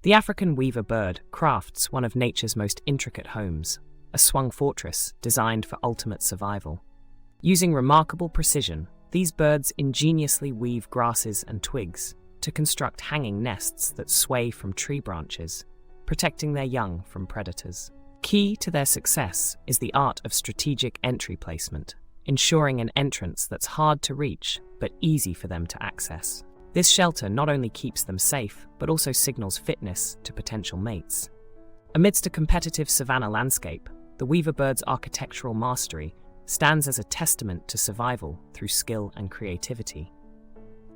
The African weaver bird crafts one of nature's most intricate homes, a swung fortress designed for ultimate survival. Using remarkable precision, these birds ingeniously weave grasses and twigs to construct hanging nests that sway from tree branches, protecting their young from predators. Key to their success is the art of strategic entry placement, ensuring an entrance that's hard to reach but easy for them to access. This shelter not only keeps them safe, but also signals fitness to potential mates. Amidst a competitive savanna landscape, the weaver bird's architectural mastery stands as a testament to survival through skill and creativity.